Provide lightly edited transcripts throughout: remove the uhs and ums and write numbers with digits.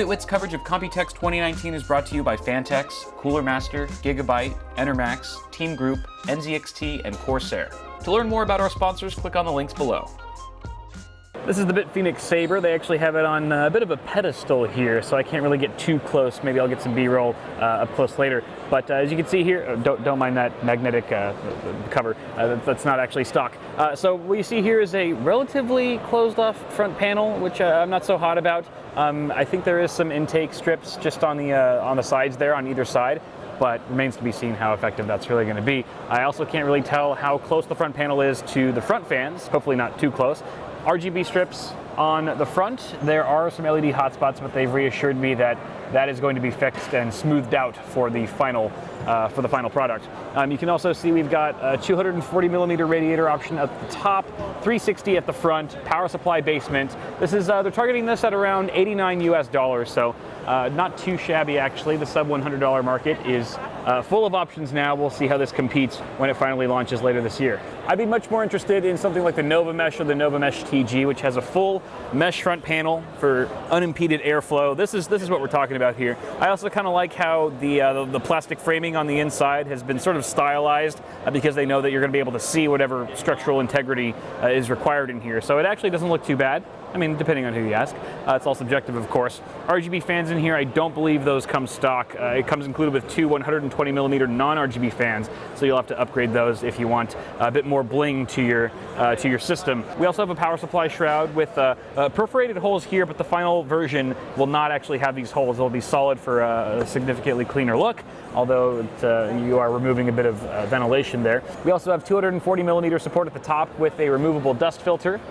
Bitwit's coverage of Computex 2019 is brought to you by Fantex, Cooler Master, Gigabyte, Enermax, Team Group, NZXT, and Corsair. To learn more about our sponsors, click on the links below. This is the Bitfenix Sabre. They actually have it on a bit of a pedestal here, so I can't really get too close. Maybe I'll get some B-roll up close later. But as you can see here, don't mind that magnetic cover. That's not actually stock. So what you see here is a relatively closed-off front panel, which I'm not so hot about. I think there is some intake strips just on the sides there, on either side. But remains to be seen how effective that's really going to be. I also can't really tell how close the front panel is to the front fans, hopefully not too close. RGB strips on the front. There are some LED hotspots, but they've reassured me that that is going to be fixed and smoothed out for the final product. You can also see we've got a 240mm radiator option at the top, 360 at the front, power supply basement. This is they're targeting this at around $89 US, so not too shabby actually. The sub $100 market is full of options now. We'll see how this competes when it finally launches later this year. I'd be much more interested in something like the Nova Mesh or the Nova Mesh TG, which has a full mesh front panel for unimpeded airflow. This is what we're talking about here. I also kind of like how the plastic framing on the inside has been sort of stylized because they know that you're going to be able to see whatever structural integrity is required in here. So it actually doesn't look too bad. I mean, depending on who you ask. It's all subjective, of course. RGB fans in here, I don't believe those come stock. It comes included with two 120mm non-RGB fans, so you'll have to upgrade those if you want a bit more bling to your system. We also have a power supply shroud with perforated holes here, but the final version will not actually have these holes. They'll be solid for a significantly cleaner look, although you are removing a bit of ventilation there. We also have 240mm support at the top with a removable dust filter,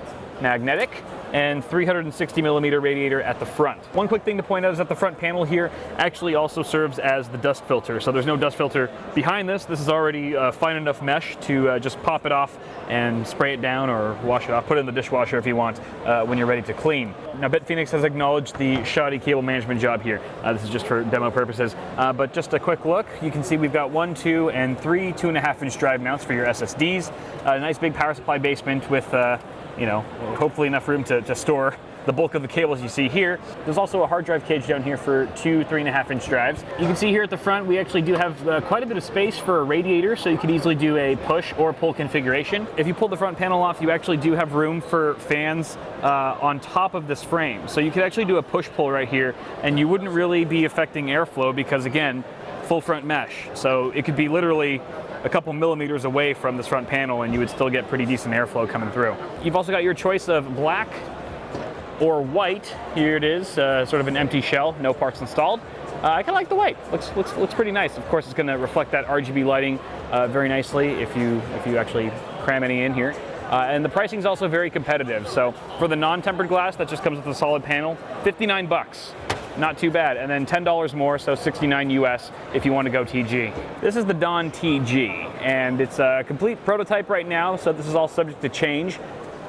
magnetic, and 360mm radiator at the front. One quick thing to point out is that the front panel here actually also serves as the dust filter. So there's no dust filter behind this. This is already fine enough mesh to just pop it off and spray it down or wash it off. Put it in the dishwasher if you want when you're ready to clean. Now Bitfenix has acknowledged the shoddy cable management job here. This is just for demo purposes. But just a quick look, you can see we've got 1, 2, and 3 2.5-inch drive mounts for your SSDs. A nice big power supply basement with hopefully enough room to store the bulk of the cables you see here. There's also a hard drive cage down here for 2 3.5-inch drives. You can see here at the front we actually do have quite a bit of space for a radiator, so you could easily do a push or pull configuration. If you pull the front panel off, you actually do have room for fans on top of this frame. So you could actually do a push-pull right here, and you wouldn't really be affecting airflow because, again, full front mesh. So it could be literally a couple millimeters away from this front panel and you would still get pretty decent airflow coming through. You've also got your choice of black or white. Here it is, sort of an empty shell, no parts installed. I kind of like the white. Looks pretty nice. Of course, it's going to reflect that RGB lighting very nicely if you actually cram any in here. And the pricing is also very competitive. So for the non-tempered glass that just comes with a solid panel, $59. Not too bad, and then $10 more, so $69 US if you want to go TG. This is the Dawn TG, and it's a complete prototype right now, so this is all subject to change.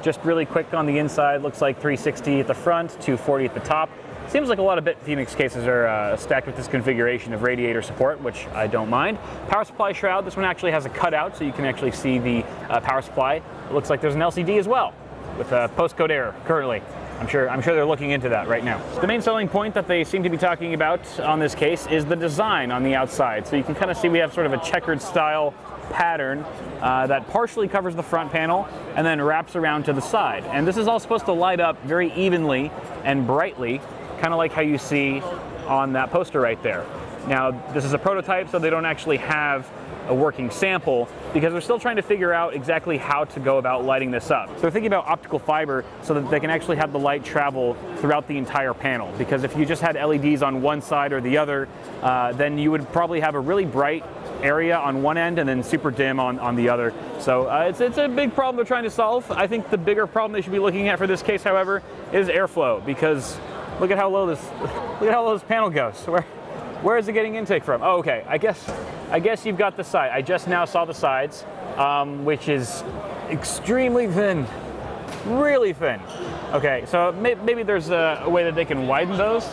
Just really quick on the inside, looks like 360 at the front, 240 at the top. Seems like a lot of Bitfenix cases are stacked with this configuration of radiator support, which I don't mind. Power supply shroud, this one actually has a cutout, so you can actually see the power supply. It looks like there's an LCD as well, with postcode error currently. I'm sure they're looking into that right now. The main selling point that they seem to be talking about on this case is the design on the outside. So you can kind of see we have sort of a checkered style pattern that partially covers the front panel and then wraps around to the side. And this is all supposed to light up very evenly and brightly, kind of like how you see on that poster right there. Now, this is a prototype, so they don't actually have a working sample because they're still trying to figure out exactly how to go about lighting this up. So they're thinking about optical fiber so that they can actually have the light travel throughout the entire panel, because if you just had LEDs on one side or the other, then you would probably have a really bright area on one end and then super dim on the other. So it's a big problem they're trying to solve. I think the bigger problem they should be looking at for this case, however, is airflow, because look at how low this panel goes. Where is it getting intake from? Oh, okay. I guess you've got the side. I just now saw the sides, which is extremely thin, really thin. Okay, so maybe there's a way that they can widen those.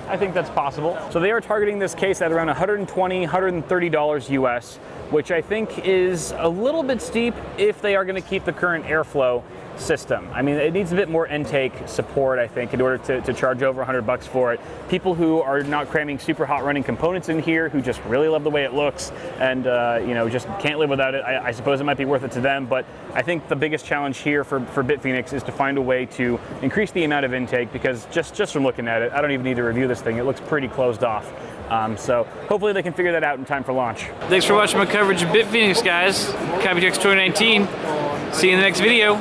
I think that's possible. So they are targeting this case at around $120, $130 US, which I think is a little bit steep if they are going to keep the current airflow system. I mean, it needs a bit more intake support, I think, in order to charge over $100 for it. People who are not cramming super hot running components in here, who just really love the way it looks and you know, just can't live without it, I suppose it might be worth it to them. But I think the biggest challenge here for Bitfenix is to find a way to increase the amount of intake, because just from looking at it, I don't even need to review this thing. It looks pretty closed off. So hopefully they can figure that out in time for launch. Thanks for watching my coverage of Bitfenix, guys. Computex 2019. See you in the next video.